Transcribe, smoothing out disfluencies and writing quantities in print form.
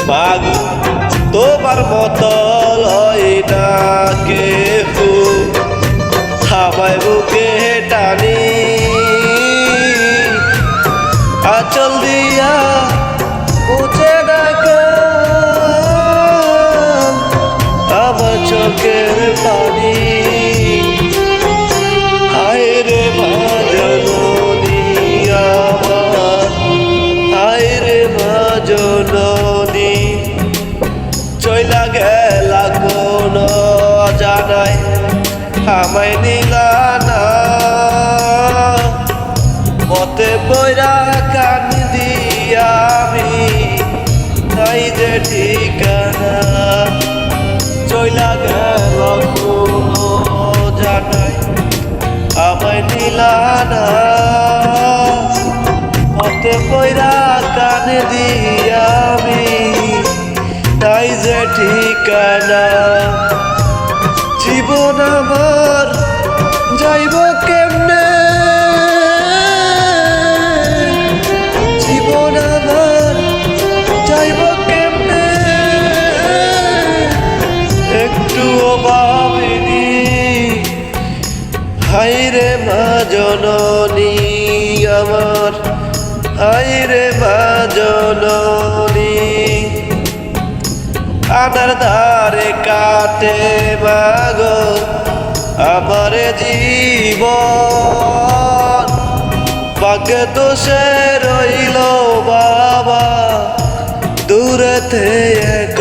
ভাগ তোমার মতো লয় না কেহু আমায় বুকে টানি আঁচল দিয়া মুছে ডাকা আমার চোখের পানি হায় রে মা জননী আমার হায় রে মা জননী চইলা গেলা কোন জানাই আমায় নিলা না পথে বইরা কান দিয়া আমি নাই যে ঠিকানা চইলা গেল কোন জানাই আমায় নিলা না পথে বইরা কান দিয়া আমি নাই যে ঠিকানা জীবন আমার যাইব কেমনে জীবন আমার যাইব কেমনে একটুও ভাবিনি হায় রে মা জননী আমার হায় রে মা জননী আনার ধারে কাটে মাগো আমার জীবন ভাগ্যে দোষে রইল বাবা দূরেতে এক